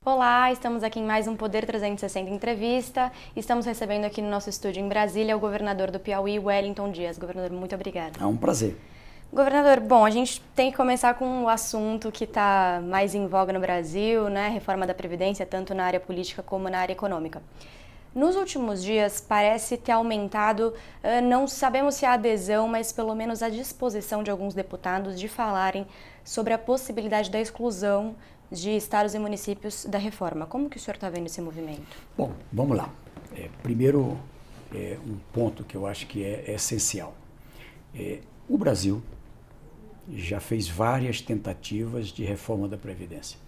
Olá, estamos aqui em mais um Poder 360 Entrevista. Estamos recebendo aqui no nosso estúdio em Brasília o governador do Piauí, Wellington Dias. Governador, muito obrigada. É um prazer. Governador, bom, a gente tem que começar com o assunto que está mais em voga no Brasil, né? Reforma da Previdência, tanto na área política como na área econômica. Nos últimos dias parece ter aumentado, não sabemos se a adesão, mas pelo menos a disposição de alguns deputados de falarem sobre a possibilidade da exclusão de estados e municípios da reforma. Como que o senhor está vendo esse movimento? Bom, vamos lá. Primeiro, um ponto que eu acho que é essencial. O Brasil já fez várias tentativas de reforma da Previdência.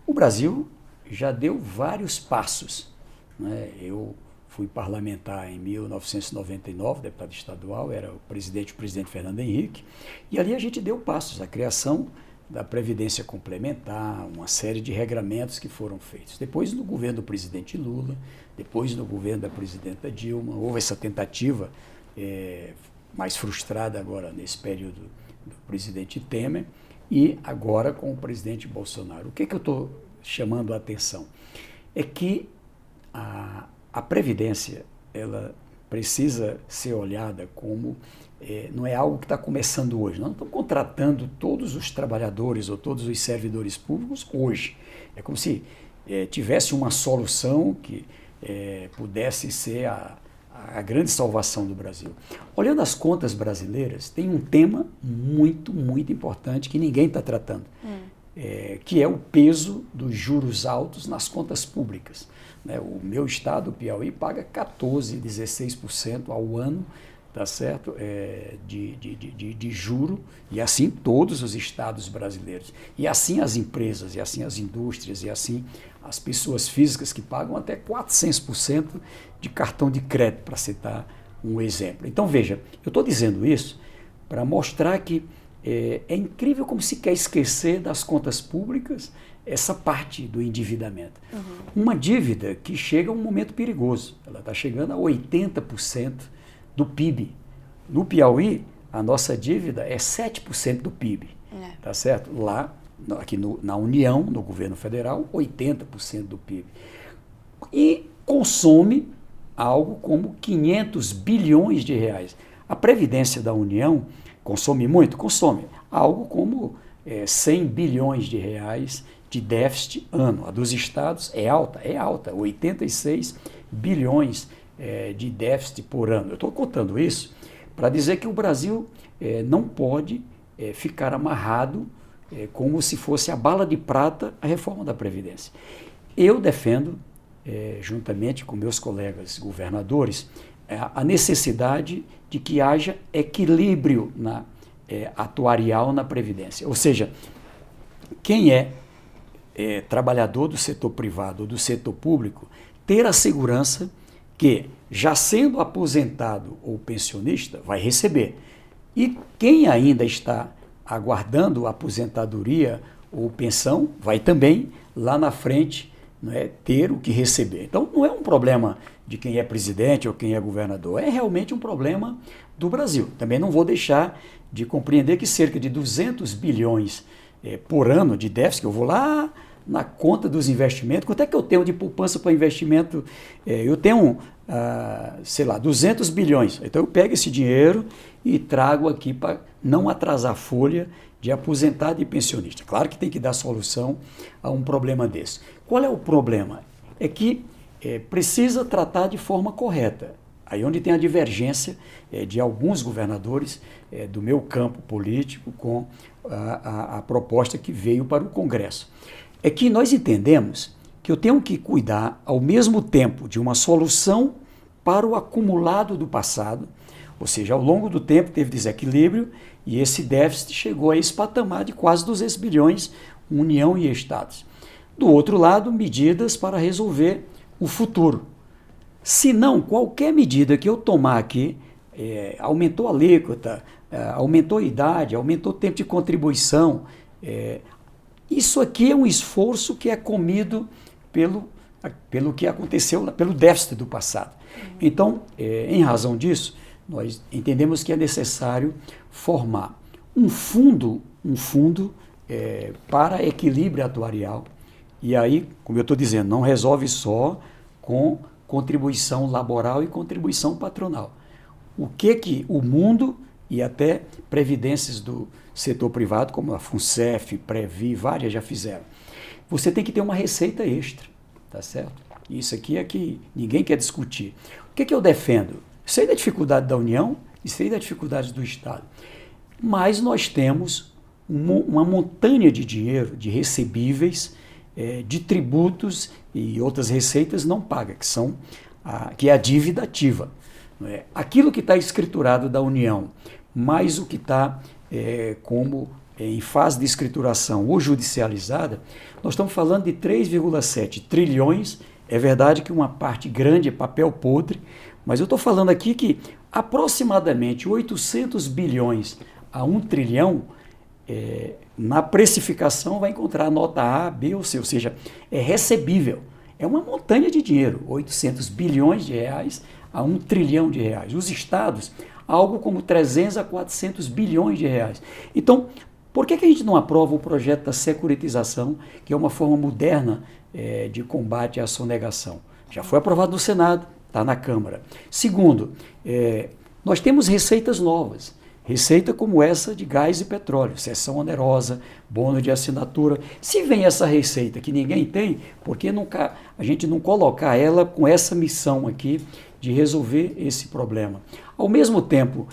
O Brasil já deu vários passos, né? Eu fui parlamentar em 1999, deputado estadual, era o presidente Fernando Henrique, e ali a gente deu passos, a criação da Previdência Complementar, uma série de regramentos que foram feitos. Depois, no governo do presidente Lula, depois no governo da presidenta Dilma, houve essa tentativa mais frustrada agora nesse período do presidente Temer e agora com o presidente Bolsonaro. O que eu estou chamando a atenção? É que a Previdência, ela precisa ser olhada como não é algo que está começando hoje. Nós não estamos contratando todos os trabalhadores ou todos os servidores públicos hoje. É como se tivesse uma solução que pudesse ser a grande salvação do Brasil. Olhando as contas brasileiras, tem um tema muito, muito importante que ninguém está tratando, que é o peso dos juros altos nas contas públicas. O meu estado, o Piauí, paga 14%, 16% ao ano, tá certo? De juro, e assim todos os estados brasileiros. E assim as empresas, e assim as indústrias, e assim as pessoas físicas que pagam até 400% de cartão de crédito, para citar um exemplo. Então, veja, eu estou dizendo isso para mostrar que é incrível como se quer esquecer das contas públicas essa parte do endividamento. Uma dívida que chega a um momento perigoso. Ela está chegando a 80% do PIB. No Piauí, a nossa dívida é 7% do PIB. Tá certo? Lá, aqui na União, no governo federal, 80% do PIB. E consome algo como 500 bilhões de reais. A Previdência da União consome muito? Consome. Algo como 100 bilhões de reais de déficit ano. A dos estados é alta, 86 bilhões de déficit por ano. Eu estou contando isso para dizer que o Brasil não pode ficar amarrado como se fosse a bala de prata a reforma da Previdência. Eu defendo, juntamente com meus colegas governadores, a necessidade de que haja equilíbrio atuarial na Previdência. Ou seja, quem é trabalhador do setor privado ou do setor público ter a segurança que, já sendo aposentado ou pensionista, vai receber. E quem ainda está aguardando aposentadoria ou pensão, vai também, lá na frente, ter o que receber. Então, não é um problema de quem é presidente ou quem é governador, é realmente um problema do Brasil. Também não vou deixar de compreender que cerca de 200 bilhões por ano de déficit, que eu vou lá na conta dos investimentos, quanto é que eu tenho de poupança para investimento? Eu tenho, 200 bilhões. Então eu pego esse dinheiro e trago aqui para não atrasar a folha de aposentado e pensionista. Claro que tem que dar solução a um problema desse. Qual é o problema? É que precisa tratar de forma correta. Aí onde tem a divergência de alguns governadores do meu campo político com a proposta que veio para o Congresso. É que nós entendemos que eu tenho que cuidar ao mesmo tempo de uma solução para o acumulado do passado, ou seja, ao longo do tempo teve desequilíbrio e esse déficit chegou a esse patamar de quase 200 bilhões, União e Estados. Do outro lado, medidas para resolver o futuro. Se não, qualquer medida que eu tomar aqui, aumentou a alíquota, aumentou a idade, aumentou o tempo de contribuição, isso aqui é um esforço que é comido pelo que aconteceu, pelo déficit do passado. Então, em razão disso, nós entendemos que é necessário formar um fundo para equilíbrio atuarial E aí, como eu estou dizendo, não resolve só com contribuição laboral e contribuição patronal. O que o mundo e até previdências do setor privado, como a FUNCEF, Previ, várias já fizeram. Você tem que ter uma receita extra, tá certo? Isso aqui é que ninguém quer discutir. O que eu defendo? Sei da dificuldade da União e sei da dificuldade do Estado. Mas nós temos uma montanha de dinheiro, de recebíveis, de tributos e outras receitas não pagas, que é a dívida ativa. Aquilo que está escriturado da União, mais o que está como em fase de escrituração ou judicializada, nós estamos falando de 3,7 trilhões. É verdade que uma parte grande é papel podre, mas eu estou falando aqui que aproximadamente 800 bilhões a 1 trilhão, na precificação vai encontrar a nota A, B ou C, ou seja, é recebível. É uma montanha de dinheiro, 800 bilhões de reais a 1 trilhão de reais. Os estados, algo como 300 a 400 bilhões de reais. Então, por que a gente não aprova o projeto da securitização, que é uma forma moderna de combate à sonegação? Já foi aprovado no Senado, está na Câmara. Segundo, nós temos receitas novas. Receita como essa de gás e petróleo, cessão onerosa, bônus de assinatura. Se vem essa receita que ninguém tem, por que a gente não colocar ela com essa missão aqui de resolver esse problema? Ao mesmo tempo,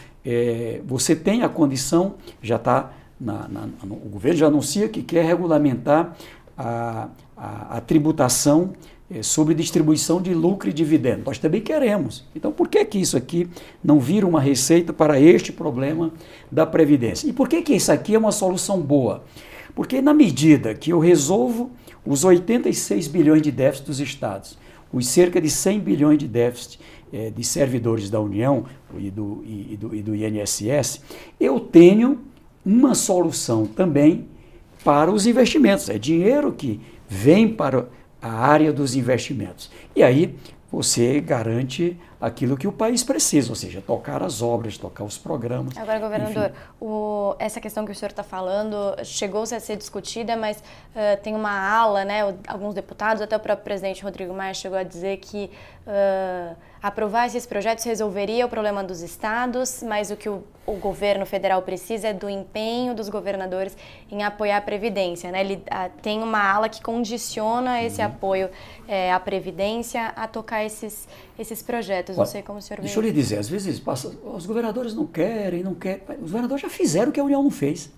você tem a condição, já está, o governo já anuncia que quer regulamentar a tributação sobre distribuição de lucro e dividendo. Nós também queremos. Então, por que isso aqui não vira uma receita para este problema da Previdência? E por que isso aqui é uma solução boa? Porque na medida que eu resolvo os 86 bilhões de déficit dos estados, os cerca de 100 bilhões de déficit de servidores da União e do INSS, eu tenho uma solução também para os investimentos. É dinheiro que vem para a área dos investimentos. E aí você garante aquilo que o país precisa, ou seja, tocar as obras, tocar os programas. Agora, governador, essa questão que o senhor está falando chegou-se a ser discutida, mas tem uma ala, né, alguns deputados, até o próprio presidente Rodrigo Maia chegou a dizer que aprovar esses projetos resolveria o problema dos estados, mas o que o governo federal precisa é do empenho dos governadores em apoiar a Previdência, né? Ele tem uma ala que condiciona esse apoio à Previdência a tocar esses projetos. Não sei como o senhor vê. Deixa eu lhe dizer, às vezes os governadores não querem. Os governadores já fizeram o que a União não fez.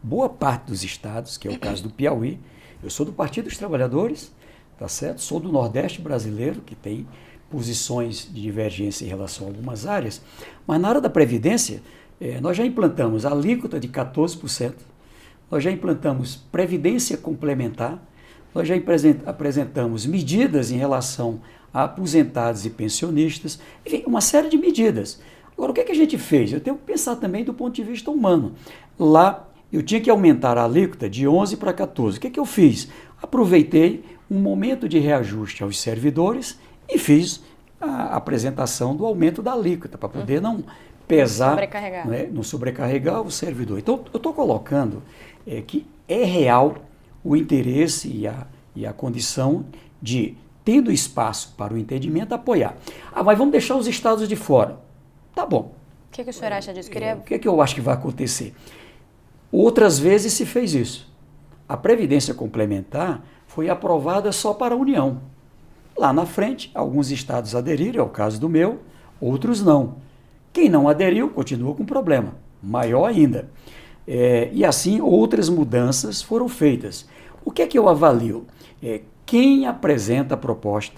Boa parte dos estados, que é o caso do Piauí, eu sou do Partido dos Trabalhadores, tá certo? Sou do Nordeste brasileiro, que tem posições de divergência em relação a algumas áreas, mas na área da Previdência, nós já implantamos a alíquota de 14%, nós já implantamos Previdência Complementar, nós já apresentamos medidas em relação a aposentados e pensionistas, enfim, uma série de medidas. Agora, o que a gente fez? Eu tenho que pensar também do ponto de vista humano. Lá, eu tinha que aumentar a alíquota de 11 para 14. O que eu fiz? Aproveitei um momento de reajuste aos servidores e fiz a apresentação do aumento da alíquota, para poder não pesar, não sobrecarregar o servidor. Então, eu estou colocando que é real o interesse e a condição de, tendo espaço para o entendimento, apoiar. Mas vamos deixar os estados de fora. Tá bom. O que o senhor acha disso? O que eu acho que vai acontecer? Outras vezes se fez isso. A Previdência Complementar foi aprovada só para a União. Lá na frente, alguns estados aderiram, é o caso do meu, outros não. Quem não aderiu continua com problema, maior ainda. E assim, outras mudanças foram feitas. O que é que eu avalio? Quem apresenta a proposta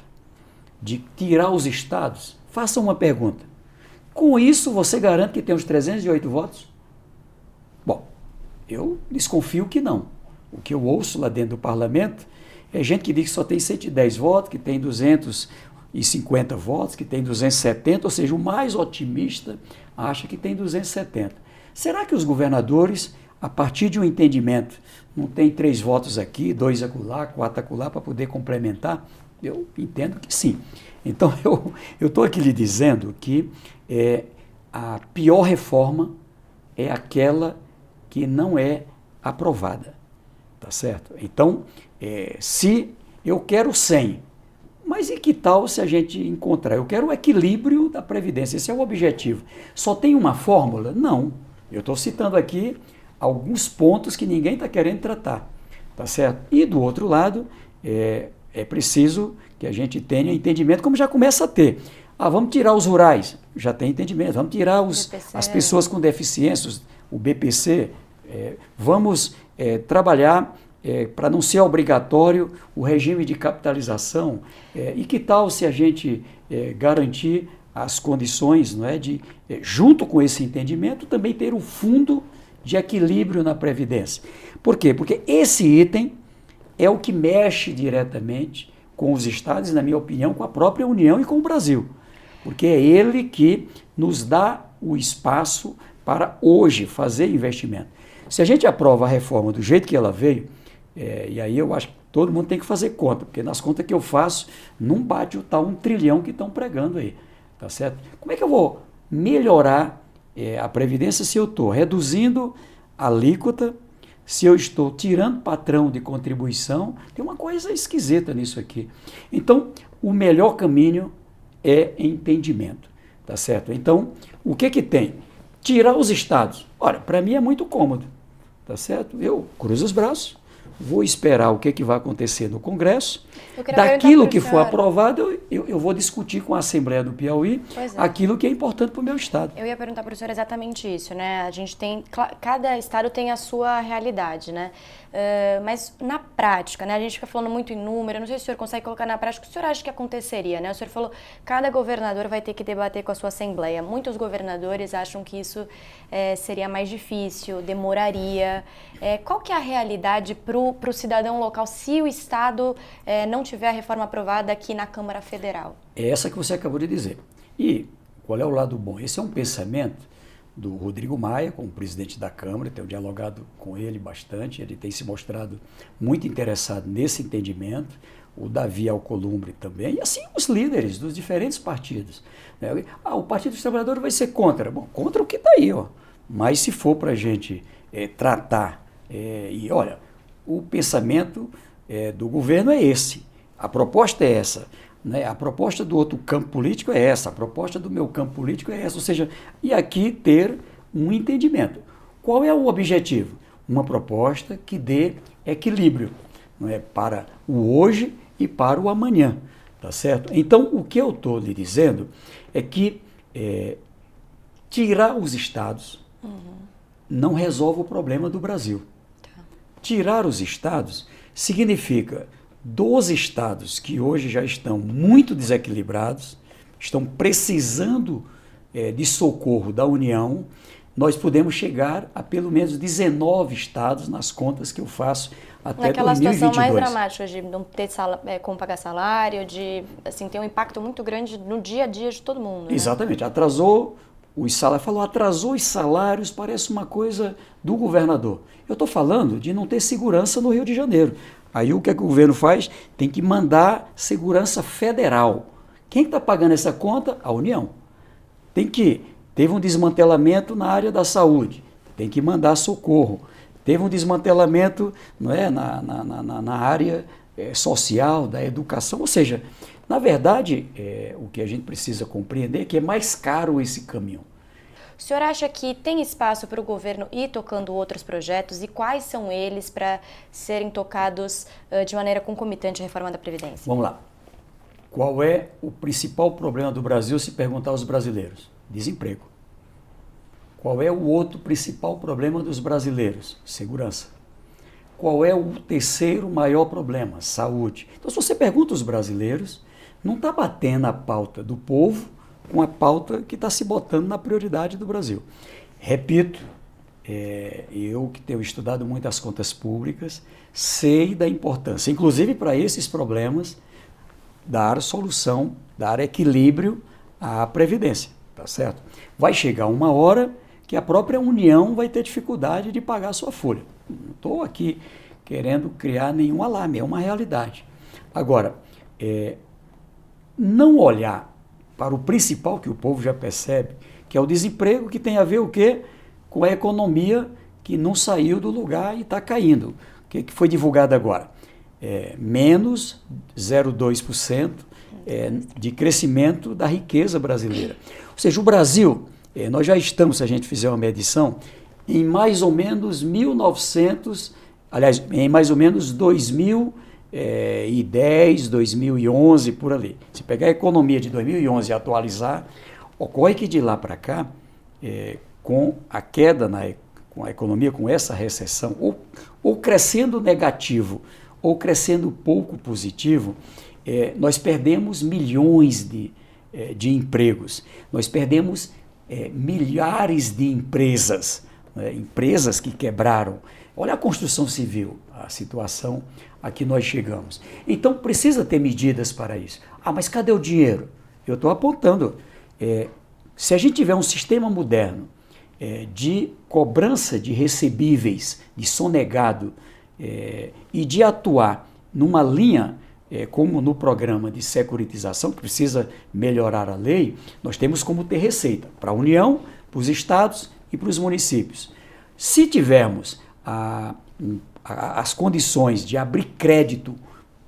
de tirar os estados, faça uma pergunta. Com isso, você garante que tem os 308 votos? Bom, eu desconfio que não. O que eu ouço lá dentro do parlamento é gente que diz que só tem 110 votos, que tem 250 votos, que tem 270, ou seja, o mais otimista acha que tem 270. Será que os governadores, a partir de um entendimento, não tem 3 votos aqui, 2 acolá, 4 acolá, para poder complementar? Eu entendo que sim. Então, eu estou aqui lhe dizendo que a pior reforma é aquela que não é aprovada. tá certo? Então, se eu quero 100, mas e que tal se a gente encontrar? Eu quero o equilíbrio da Previdência, esse é o objetivo. Só tem uma fórmula? Não. Eu estou citando aqui alguns pontos que ninguém está querendo tratar, tá certo? E do outro lado, é preciso que a gente tenha entendimento, como já começa a ter. Vamos tirar os rurais, já tem entendimento. Vamos tirar as pessoas com deficiências, o BPC. Vamos trabalhar para não ser obrigatório o regime de capitalização. E que tal se a gente garantir as condições, não é, de, junto com esse entendimento, também ter um fundo de equilíbrio na Previdência. Por quê? Porque esse item é o que mexe diretamente com os estados e, na minha opinião, com a própria União e com o Brasil. Porque é ele que nos dá o espaço para hoje fazer investimento. Se a gente aprova a reforma do jeito que ela veio, e aí eu acho que todo mundo tem que fazer conta, porque nas contas que eu faço, não bate o tal 1 trilhão que estão pregando aí, tá certo? Como é que eu vou melhorar a Previdência se eu estou reduzindo a alíquota, se eu estou tirando patrão de contribuição? Tem uma coisa esquisita nisso aqui. Então, o melhor caminho é entendimento, tá certo? Então, o que tem? Tirar os estados. Olha, para mim é muito cômodo, tá certo? Eu cruzo os braços, vou esperar o que vai acontecer no Congresso. Daquilo que for aprovado, eu vou discutir com a Assembleia do Piauí aquilo que é importante para o meu estado. Eu ia perguntar para o senhor exatamente isso, né? A gente tem, cada estado tem a sua realidade, né? Mas na prática, né? A gente fica falando muito em número, eu não sei se o senhor consegue colocar na prática o que o senhor acha que aconteceria, né? O senhor falou, cada governador vai ter que debater com a sua Assembleia. Muitos governadores acham que isso seria mais difícil, demoraria. Qual que é a realidade para o cidadão local se o estado não tiver a reforma aprovada aqui na Câmara Federal? É essa que você acabou de dizer. E qual é o lado bom? Esse é um pensamento do Rodrigo Maia, como presidente da Câmara, tenho dialogado com ele bastante, ele tem se mostrado muito interessado nesse entendimento, o Davi Alcolumbre também, e assim os líderes dos diferentes partidos. O Partido dos Trabalhadores vai ser contra. Bom, contra o que está aí, ó. Mas se for para a gente tratar, e olha, o pensamento do governo é esse, a proposta é essa, né? A proposta do outro campo político é essa, a proposta do meu campo político é essa, ou seja, e aqui ter um entendimento. Qual é o objetivo? Uma proposta que dê equilíbrio, não é, para o hoje e para o amanhã, tá certo? Então, o que eu estou lhe dizendo é que tirar os estados não resolve o problema do Brasil. Tirar os estados significa 12 estados que hoje já estão muito desequilibrados, estão precisando de socorro da União. Nós podemos chegar a pelo menos 19 estados nas contas que eu faço até 2022. Naquela situação mais dramática de não ter como pagar salário, de assim, ter um impacto muito grande no dia a dia de todo mundo. Né? Exatamente. Atrasou os salários. Falou, atrasou os salários, parece uma coisa do governador. Eu estou falando de não ter segurança no Rio de Janeiro. Aí o que é que o governo faz? Tem que mandar segurança federal. Quem está pagando essa conta? A União. Teve um desmantelamento na área da saúde, tem que mandar socorro. Teve um desmantelamento, não é, na área social, da educação. Ou seja, na verdade, o que a gente precisa compreender é que é mais caro esse caminho. O senhor acha que tem espaço para o governo ir tocando outros projetos e quais são eles para serem tocados de maneira concomitante à reforma da Previdência? Vamos lá. Qual é o principal problema do Brasil se perguntar aos brasileiros? Desemprego. Qual é o outro principal problema dos brasileiros? Segurança. Qual é o terceiro maior problema? Saúde. Então, se você pergunta aos brasileiros, não está batendo a pauta do povo com a pauta que está se botando na prioridade do Brasil. Repito, eu que tenho estudado muito as contas públicas, sei da importância, inclusive para esses problemas, dar solução, dar equilíbrio à Previdência, tá certo? Vai chegar uma hora que a própria União vai ter dificuldade de pagar a sua folha. Não estou aqui querendo criar nenhum alarme, é uma realidade. Agora, não olhar para o principal que o povo já percebe, que é o desemprego, que tem a ver o quê? Com a economia que não saiu do lugar e está caindo. O que foi divulgado agora? Menos 0,2% de crescimento da riqueza brasileira. Ou seja, o Brasil, nós já estamos, se a gente fizer uma medição, em mais ou menos 1900, aliás, em mais ou menos 2010, 2011, por ali. Se pegar a economia de 2011 e atualizar, ocorre que de lá para cá, com a queda com a economia, com essa recessão, ou crescendo negativo, ou crescendo pouco positivo, nós perdemos milhões de empregos, nós perdemos milhares de empresas, empresas que quebraram. Olha a construção civil, a situação a que nós chegamos. Então precisa ter medidas para isso. Mas cadê o dinheiro? Eu estou apontando. Se a gente tiver um sistema moderno de cobrança de recebíveis, de sonegado, e de atuar numa linha, como no programa de securitização, que precisa melhorar a lei, nós temos como ter receita para a União, para os estados e para os municípios. Se tivermos as condições de abrir crédito,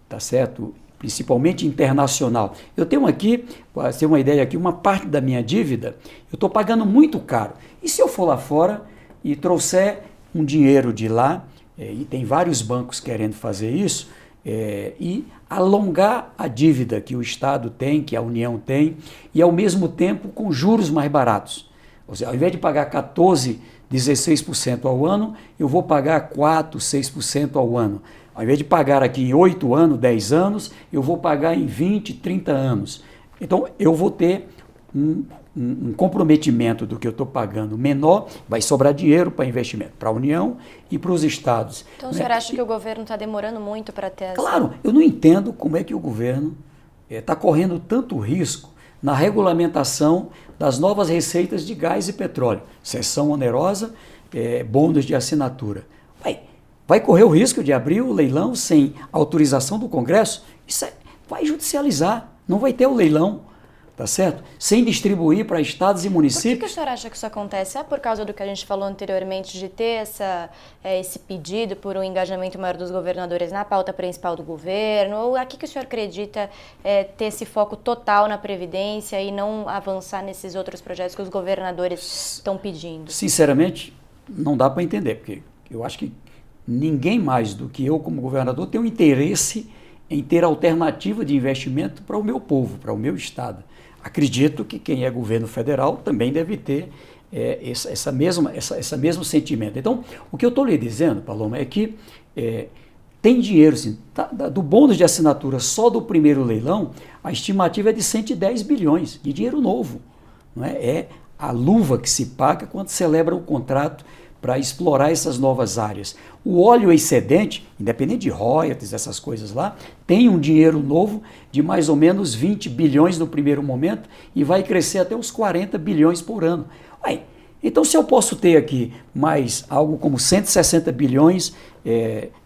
tá certo? Principalmente internacional. Eu tenho aqui, para ter uma ideia aqui, uma parte da minha dívida, eu estou pagando muito caro. E se eu for lá fora e trouxer um dinheiro de lá, e tem vários bancos querendo fazer isso, e alongar a dívida que o Estado tem, que a União tem, e ao mesmo tempo com juros mais baratos. Ou seja, ao invés de pagar 14%, 16% ao ano, eu vou pagar 4%, 6% ao ano. Ao invés de pagar aqui em 8 anos, 10 anos, eu vou pagar em 20, 30 anos. Então, eu vou ter um comprometimento do que eu estou pagando menor, vai sobrar dinheiro para investimento, para a União e para os estados. Então, o senhor acha que o governo está demorando muito para ter essa... Claro, eu não entendo como é que o governo está correndo tanto risco na regulamentação das novas receitas de gás e petróleo. Cessão onerosa, bônus de assinatura. Vai correr o risco de abrir o leilão sem autorização do Congresso? Isso vai judicializar, não vai ter o leilão, tá certo? Sem distribuir para estados e municípios. Por que o senhor acha que isso acontece? É por causa do que a gente falou anteriormente, de ter esse pedido por um engajamento maior dos governadores na pauta principal do governo? Ou aqui que o senhor acredita ter esse foco total na Previdência e não avançar nesses outros projetos que os governadores estão pedindo? Sinceramente, não dá para entender, porque eu acho que ninguém mais do que eu, como governador, tem um interesse em ter alternativa de investimento para o meu povo, para o meu estado. Acredito que quem é governo federal também deve ter esse mesmo sentimento. Então, o que eu estou lhe dizendo, Paloma, é que tem dinheiro, sim, do bônus de assinatura só do primeiro leilão, a estimativa é de 110 bilhões de dinheiro novo. Não é? É a luva que se paga quando celebra o contrato para explorar essas novas áreas. O óleo excedente, independente de royalties, essas coisas lá, tem um dinheiro novo de mais ou menos 20 bilhões no primeiro momento e vai crescer até uns 40 bilhões por ano. Então, se eu posso ter aqui mais algo como 160 bilhões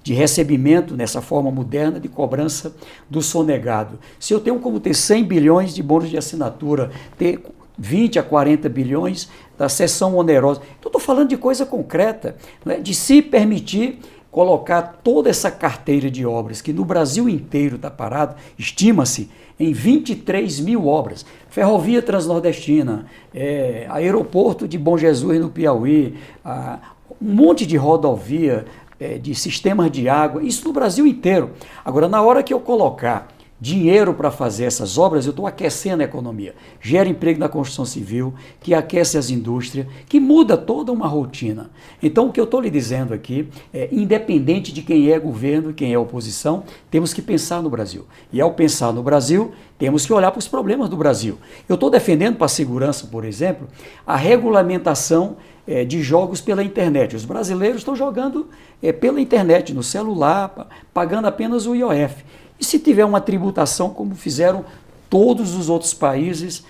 de recebimento nessa forma moderna de cobrança do sonegado, se eu tenho como ter 100 bilhões de bônus de assinatura, ter 20 a 40 bilhões da cessão onerosa. Então, estou falando de coisa concreta, não é? De se permitir colocar toda essa carteira de obras, que no Brasil inteiro está parado, estima-se em 23 mil obras. Ferrovia Transnordestina, aeroporto de Bom Jesus no Piauí, um monte de rodovia, de sistemas de água, isso no Brasil inteiro. Agora, na hora que eu colocar dinheiro para fazer essas obras, eu estou aquecendo a economia. Gera emprego na construção civil, que aquece as indústrias, que muda toda uma rotina. Então, o que eu estou lhe dizendo aqui independente de quem é governo e quem é oposição, temos que pensar no Brasil. E ao pensar no Brasil, temos que olhar para os problemas do Brasil. Eu estou defendendo para a segurança, por exemplo, a regulamentação de jogos pela internet. Os brasileiros estão jogando pela internet, no celular, pagando apenas o IOF. E se tiver uma tributação como fizeram todos os outros países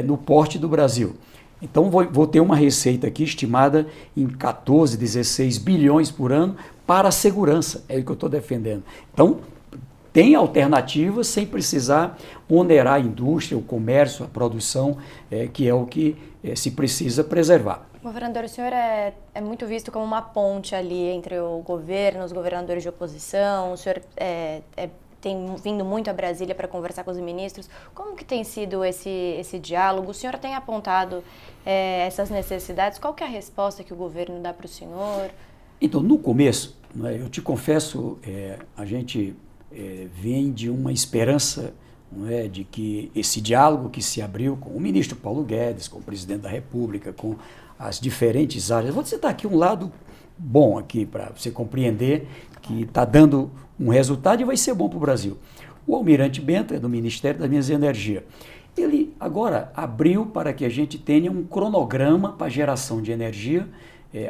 no porte do Brasil? Então vou ter uma receita aqui estimada em 14, 16 bilhões por ano para a segurança, é o que eu estou defendendo. Então tem alternativas sem precisar onerar a indústria, o comércio, a produção, que é o que se precisa preservar. Governador, o senhor é muito visto como uma ponte ali entre o governo, os governadores de oposição, o senhor tem vindo muito a Brasília para conversar com os ministros. Como que tem sido esse diálogo? O senhor tem apontado essas necessidades? Qual que é a resposta que o governo dá para o senhor? Então, no começo, né, eu te confesso, a gente vem de uma esperança, não é, de que esse diálogo que se abriu com o ministro Paulo Guedes, com o presidente da República, com as diferentes áreas. Vou citar aqui um lado bom aqui para você compreender que está dando um resultado e vai ser bom para o Brasil. O Almirante Bento, é do Ministério das Minas e Energia. Ele agora abriu para que a gente tenha um cronograma para geração de energia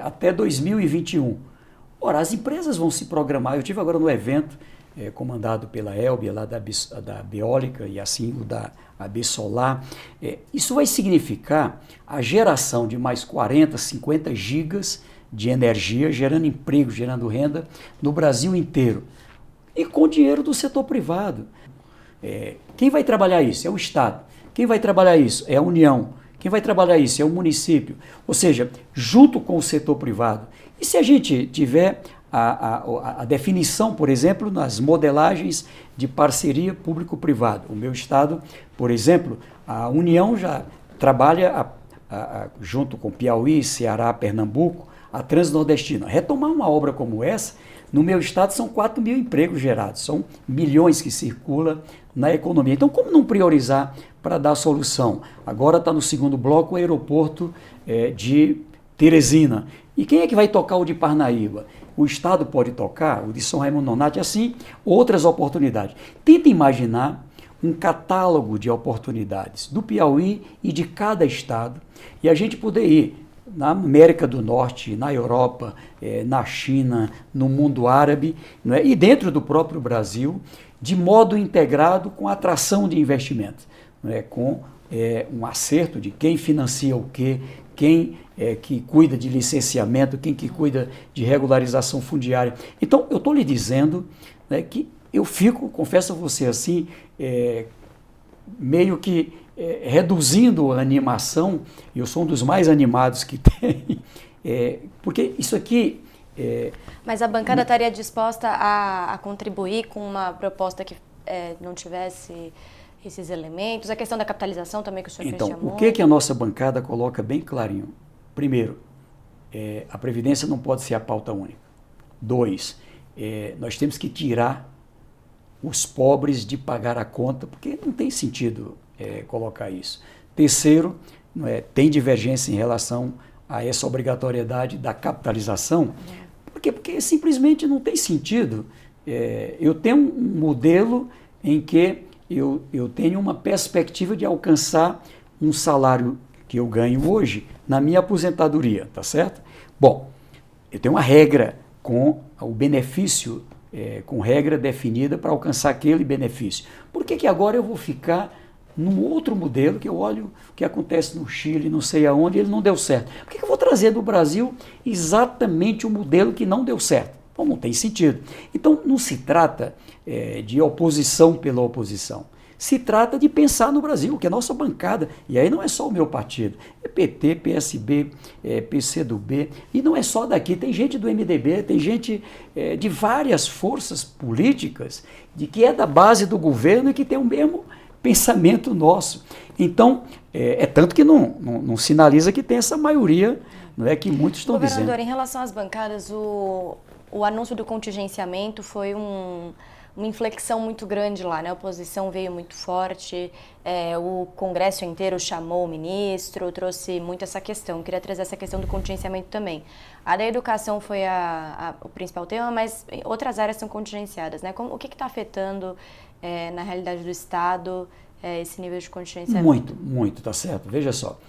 até 2021. Ora, as empresas vão se programar. Eu estive agora no evento comandado pela Elbia, lá da Biólica, e assim o da AB Solar. Isso vai significar a geração de mais 40, 50 gigas de energia, gerando emprego, gerando renda no Brasil inteiro. E com dinheiro do setor privado. Quem vai trabalhar isso? É o Estado. Quem vai trabalhar isso? É a União. Quem vai trabalhar isso? É o município. Ou seja, junto com o setor privado. E se a gente tiver a definição, por exemplo, nas modelagens de parceria público-privado. O meu estado, por exemplo, a União já trabalha junto com Piauí, Ceará, Pernambuco, a Transnordestina. Retomar uma obra como essa, no meu estado são 4 mil empregos gerados, são milhões que circulam na economia. Então, como não priorizar para dar solução? Agora está no segundo bloco o aeroporto de Teresina. E quem é que vai tocar o de Parnaíba? O Estado pode tocar, o de São Raimundo Nonato, e assim outras oportunidades. Tenta imaginar um catálogo de oportunidades do Piauí e de cada estado, e a gente poder ir na América do Norte, na Europa, na China, no mundo árabe, não é? E dentro do próprio Brasil, de modo integrado com atração de investimentos, não é? Com um acerto de quem financia o quê, quem que cuida de licenciamento, quem que cuida de regularização fundiária. Então, eu estou lhe dizendo, né, que eu fico, confesso a você assim, meio que reduzindo a animação, eu sou um dos mais animados que tem, porque isso aqui... Mas a bancada estaria disposta a contribuir com uma proposta que não tivesse esses elementos? A questão da capitalização também que o senhor Então, chamou. o que a nossa bancada coloca bem clarinho? Primeiro, a Previdência não pode ser a pauta única. 2, nós temos que tirar os pobres de pagar a conta, porque não tem sentido colocar isso. Terceiro, tem divergência em relação a essa obrigatoriedade da capitalização. Por quê? Porque simplesmente não tem sentido. Eu tenho um modelo em que eu tenho uma perspectiva de alcançar um salário que eu ganho hoje na minha aposentadoria, tá certo? Bom, eu tenho uma regra com o benefício, com regra definida para alcançar aquele benefício. Por que agora eu vou ficar num outro modelo, que eu olho o que acontece no Chile, não sei aonde, ele não deu certo? Por que eu vou trazer do Brasil exatamente o modelo que não deu certo? Bom, não tem sentido. Então, não se trata de oposição pela oposição. Se trata de pensar no Brasil, que é a nossa bancada, e aí não é só o meu partido, é PT, PSB, PCdoB, e não é só daqui, tem gente do MDB, tem gente de várias forças políticas, de que é da base do governo e que tem o mesmo pensamento nosso. Então, tanto que não sinaliza que tem essa maioria, não é que muitos estão dizendo. Governador, em relação às bancadas, o anúncio do contingenciamento foi uma inflexão muito grande lá, né? A oposição veio muito forte, o Congresso inteiro chamou o ministro, trouxe muito essa questão. Eu queria trazer essa questão do contingenciamento também. A da educação foi o principal tema, mas outras áreas são contingenciadas, né? O que está afetando na realidade do Estado esse nível de contingenciamento? Muito, tá certo. Veja só,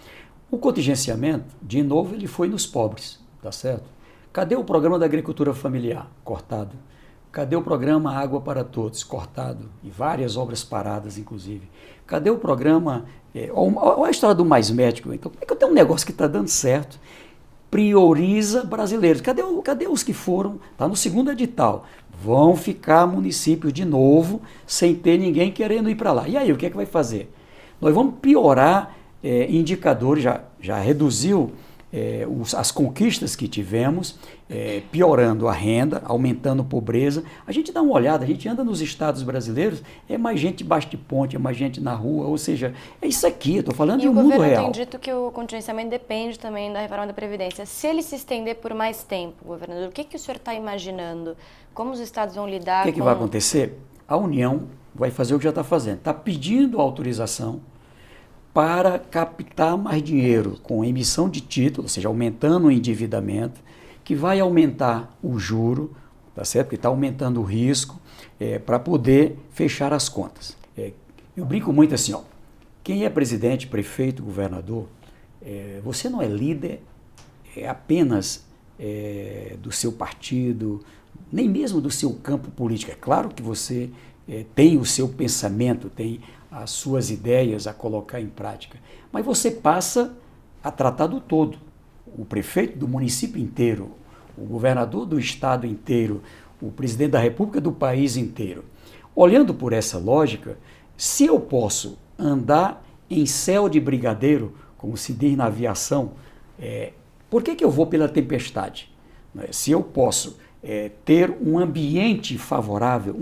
o contingenciamento, de novo, ele foi nos pobres, tá certo? Cadê o programa da agricultura familiar? Cortado. Cadê o programa Água para Todos? Cortado. E várias obras paradas, inclusive. Cadê o programa... Olha a história do Mais Médico. Então, como é que eu tenho um negócio que está dando certo? Prioriza brasileiros. Cadê os que foram? Está no segundo edital. Vão ficar municípios de novo, sem ter ninguém querendo ir para lá. E aí, o que é que vai fazer? Nós vamos piorar indicadores, já reduziu as conquistas que tivemos, piorando a renda, aumentando a pobreza. A gente dá uma olhada, a gente anda nos estados brasileiros, é mais gente debaixo de ponte, é mais gente na rua, ou seja, é isso aqui, eu estou falando de um mundo real. E o governo tem dito que o contingenciamento depende também da reforma da Previdência. Se ele se estender por mais tempo, governador, o que o senhor está imaginando? Como os estados vão lidar com... O que vai acontecer? A União vai fazer o que já está fazendo, está pedindo autorização para captar mais dinheiro com emissão de título, ou seja, aumentando o endividamento, que vai aumentar o juro, tá certo? Porque está aumentando o risco, para poder fechar as contas. Eu brinco muito assim, ó, quem é presidente, prefeito, governador, você não é líder apenas do seu partido, nem mesmo do seu campo político. É claro que você tem o seu pensamento, tem as suas ideias a colocar em prática, mas você passa a tratar do todo. O prefeito do município inteiro, o governador do estado inteiro, o presidente da república do país inteiro. Olhando por essa lógica, se eu posso andar em céu de brigadeiro, como se diz na aviação, por que eu vou pela tempestade? Se eu posso ter um ambiente favorável,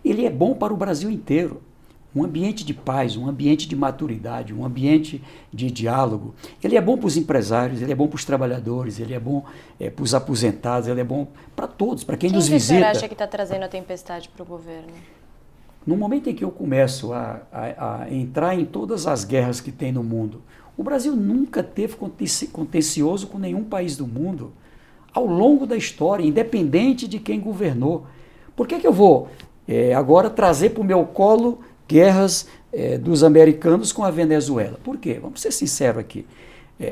ele é bom para o Brasil inteiro. Um ambiente de paz, um ambiente de maturidade, um ambiente de diálogo. Ele é bom para os empresários, ele é bom para os trabalhadores, ele é bom para os aposentados, ele é bom para todos, para quem nos visita. Quem você acha que está trazendo a tempestade para o governo? No momento em que eu começo a entrar em todas as guerras que tem no mundo, o Brasil nunca teve contencioso com nenhum país do mundo, ao longo da história, independente de quem governou. Por que eu vou agora trazer para o meu colo guerras dos americanos com a Venezuela? Por quê? Vamos ser sinceros aqui.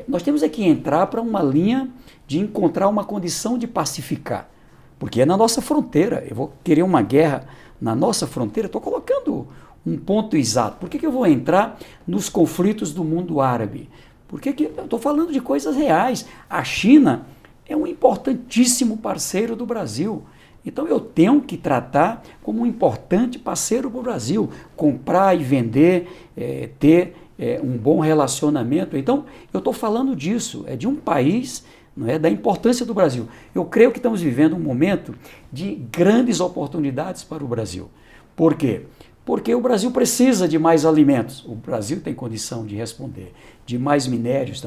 Nós temos que entrar para uma linha de encontrar uma condição de pacificar, porque é na nossa fronteira. Eu vou querer uma guerra na nossa fronteira? Estou colocando um ponto exato. Por que eu vou entrar nos conflitos do mundo árabe? Porque eu estou falando de coisas reais. A China é um importantíssimo parceiro do Brasil. Então eu tenho que tratar como um importante parceiro para o Brasil, comprar e vender, ter um bom relacionamento. Então eu estou falando disso, de um país, não é, da importância do Brasil. Eu creio que estamos vivendo um momento de grandes oportunidades para o Brasil. Por quê? Porque o Brasil precisa de mais alimentos. O Brasil tem condição de responder, de mais minérios,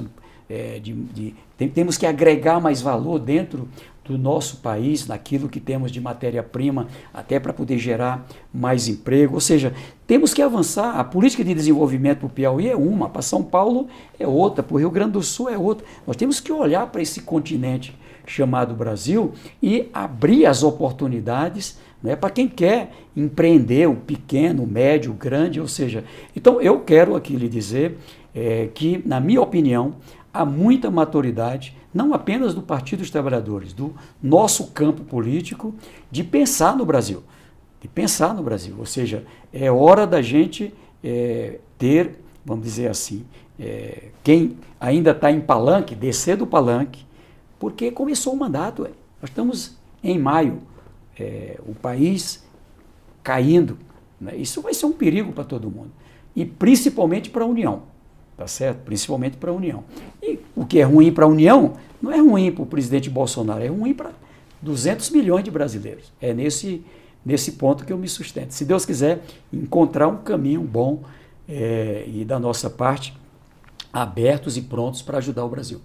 temos que agregar mais valor dentro do nosso país, naquilo que temos de matéria-prima, até para poder gerar mais emprego. Ou seja, temos que avançar. A política de desenvolvimento para o Piauí é uma, para São Paulo é outra, para o Rio Grande do Sul é outra. Nós temos que olhar para esse continente chamado Brasil e abrir as oportunidades, né, para quem quer empreender, o pequeno, o médio, o grande, ou seja. Então eu quero aqui lhe dizer que, na minha opinião, há muita maturidade, não apenas do Partido dos Trabalhadores, do nosso campo político, de pensar no Brasil. Ou seja, é hora da gente ter, vamos dizer assim, quem ainda está em palanque, descer do palanque, porque começou o mandato. Nós estamos em maio, o país caindo, né? Isso vai ser um perigo para todo mundo, e principalmente para a União. Tá certo? Principalmente para a União. E o que é ruim para a União não é ruim para o presidente Bolsonaro, é ruim para 200 milhões de brasileiros. É nesse ponto que eu me sustento. Se Deus quiser, encontrar um caminho bom e da nossa parte, abertos e prontos para ajudar o Brasil.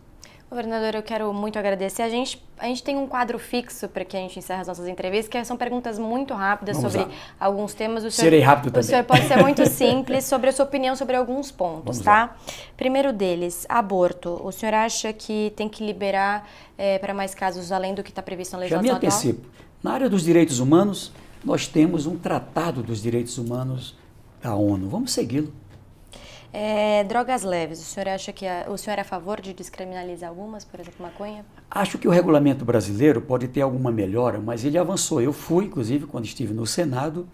Governador, eu quero muito agradecer. A gente tem um quadro fixo para que a gente encerre as nossas entrevistas, que são perguntas muito rápidas sobre alguns temas. Serei rápido também. O senhor pode ser muito simples sobre a sua opinião sobre alguns pontos, tá? Primeiro deles, aborto. O senhor acha que tem que liberar para mais casos além do que está previsto na legislação atual? Já me antecipo. Na área dos direitos humanos, nós temos um Tratado dos Direitos Humanos da ONU. Vamos segui-lo. Drogas leves, o senhor acha que o senhor é a favor de descriminalizar algumas, por exemplo, maconha? Acho que o regulamento brasileiro pode ter alguma melhora, mas ele avançou. Eu fui, inclusive, quando estive no Senado,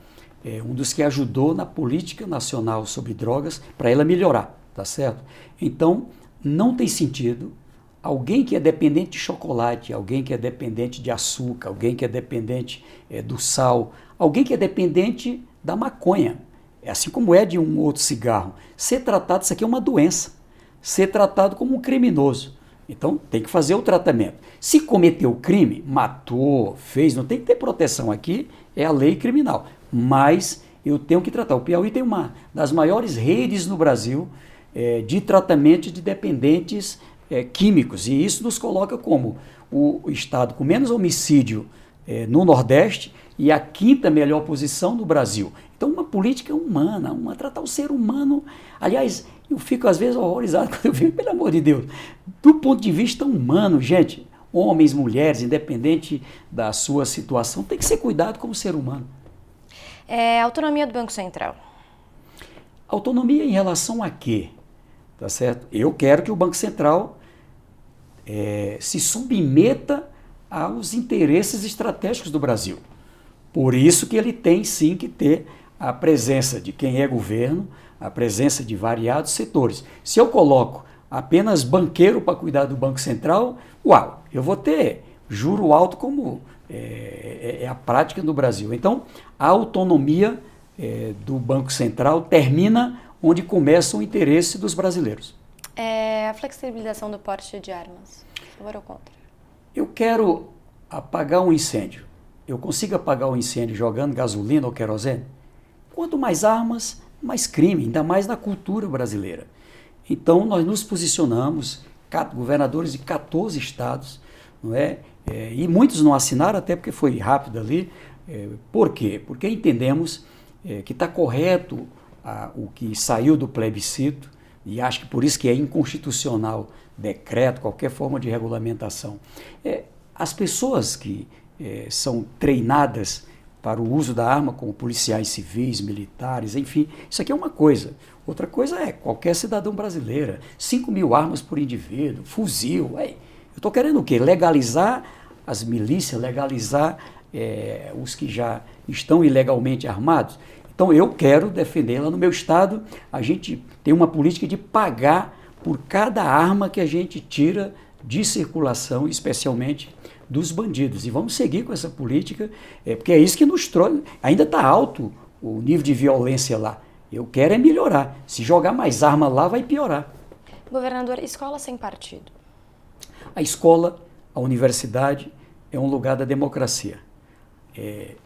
um dos que ajudou na política nacional sobre drogas para ela melhorar, tá certo? Então, não tem sentido alguém que é dependente de chocolate, alguém que é dependente de açúcar, alguém que é dependente do sal, alguém que é dependente da maconha, assim como é de um outro cigarro, ser tratado. Isso aqui é uma doença, ser tratado como um criminoso. Então, tem que fazer o tratamento. Se cometeu o crime, matou, fez, não tem que ter proteção aqui, é a lei criminal. Mas eu tenho que tratar. O Piauí tem uma das maiores redes no Brasil de tratamento de dependentes químicos. E isso nos coloca como o estado com menos homicídio no Nordeste e a quinta melhor posição no Brasil. Então, uma política humana, tratar o ser humano. Aliás, eu fico às vezes horrorizado quando eu vejo, pelo amor de Deus, do ponto de vista humano, gente, homens, mulheres, independente da sua situação, tem que ser cuidado como ser humano. Autonomia do Banco Central. Autonomia em relação a quê? Tá certo? Eu quero que o Banco Central se submeta aos interesses estratégicos do Brasil. Por isso que ele tem sim que ter a presença de quem é governo, a presença de variados setores. Se eu coloco apenas banqueiro para cuidar do Banco Central, uau, eu vou ter juro alto como é a prática no Brasil. Então, a autonomia do Banco Central termina onde começa o interesse dos brasileiros. A flexibilização do porte de armas, a favor ou contra? Eu quero apagar um incêndio. Eu consigo apagar o incêndio jogando gasolina ou querosene? Quanto mais armas, mais crime, ainda mais na cultura brasileira. Então, nós nos posicionamos, governadores de 14 estados, não é? E muitos não assinaram, até porque foi rápido ali. Por quê? Porque entendemos que está correto o que saiu do plebiscito, e acho que por isso que é inconstitucional decreto, qualquer forma de regulamentação. As pessoas que são treinadas para o uso da arma, como policiais civis, militares, enfim, isso aqui é uma coisa. Outra coisa é qualquer cidadão brasileiro, 5.000 armas por indivíduo, fuzil. Eu estou querendo o quê? Legalizar as milícias, legalizar os que já estão ilegalmente armados. Então eu quero defender. Lá no meu estado, a gente tem uma política de pagar por cada arma que a gente tira de circulação, especialmente dos bandidos. E vamos seguir com essa política, porque é isso que nos trouxe. Ainda está alto o nível de violência lá. Eu quero melhorar. Se jogar mais arma lá, vai piorar. Governador, escola sem partido. A escola, a universidade, é um lugar da democracia.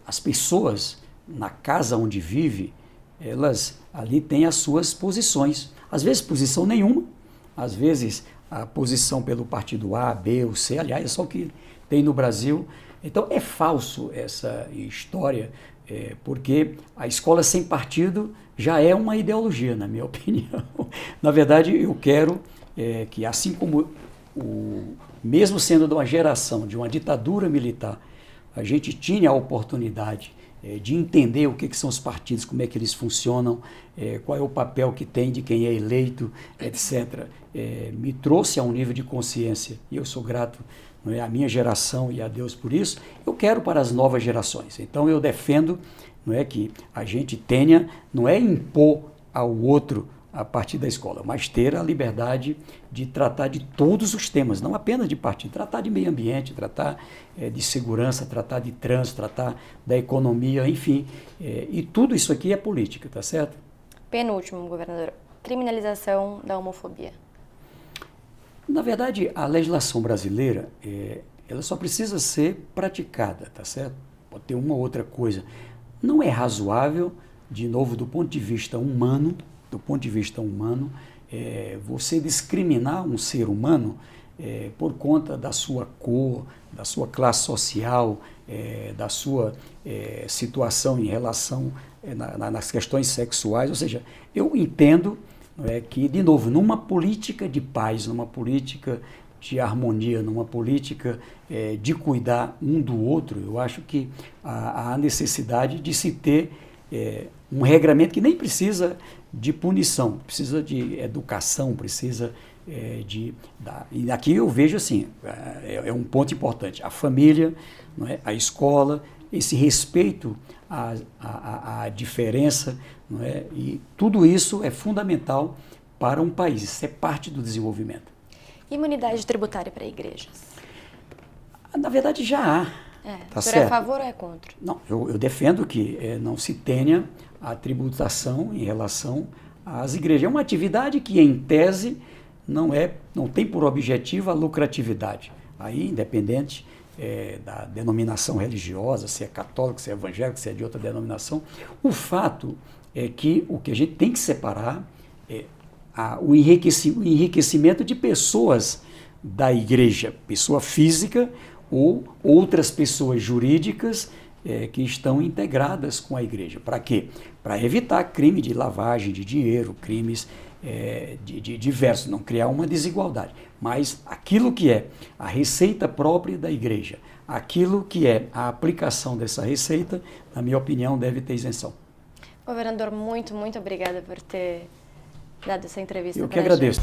As pessoas, na casa onde vive, elas ali têm as suas posições. Às vezes posição nenhuma, às vezes a posição pelo partido A, B ou C, aliás, é só o que tem no Brasil. Então é falso essa história, porque a escola sem partido já é uma ideologia, na minha opinião. Na verdade, eu quero que, assim como mesmo sendo de uma geração, de uma ditadura militar, a gente tinha a oportunidade de entender o que são os partidos, como é que eles funcionam, qual é o papel que tem de quem é eleito, etc. Me trouxe a um nível de consciência, e eu sou grato, não é, à minha geração e a Deus por isso. Eu quero para as novas gerações. Então eu defendo, não é, que a gente tenha, não é impor ao outro a partir da escola, mas ter a liberdade de tratar de todos os temas, não apenas de partido, tratar de meio ambiente, tratar de segurança, tratar de trânsito, tratar da economia, enfim. E tudo isso aqui é política, tá certo? Penúltimo, governador, criminalização da homofobia. Na verdade, a legislação brasileira, ela só precisa ser praticada, tá certo? Pode ter uma ou outra coisa. Não é razoável, de novo, do ponto de vista humano, você discriminar um ser humano por conta da sua cor, da sua classe social, da sua situação em relação nas questões sexuais. Ou seja, eu entendo que, de novo, numa política de paz, numa política de harmonia, numa política de cuidar um do outro, eu acho que há necessidade de se ter um regramento que nem precisa de punição, precisa de educação, precisa e aqui eu vejo assim, é um ponto importante, a família, não é? A escola, esse respeito à diferença, não é? E tudo isso é fundamental para um país, isso é parte do desenvolvimento. Imunidade tributária para igrejas? Na verdade já há. Tá, o senhor é a favor ou é contra? Não, eu defendo que não se tenha a tributação em relação às igrejas. É uma atividade que, em tese, não tem por objetivo a lucratividade. Aí, independente da denominação religiosa, se é católico, se é evangélico, se é de outra denominação, o fato é que o que a gente tem que separar é o enriquecimento de pessoas da igreja, pessoa física ou outras pessoas jurídicas que estão integradas com a igreja. Para quê? Para evitar crime de lavagem de dinheiro, crimes de diversos, não criar uma desigualdade. Mas aquilo que é a receita própria da igreja, aquilo que é a aplicação dessa receita, na minha opinião, deve ter isenção. Governador, muito obrigada por ter dado essa entrevista. Eu que agradeço.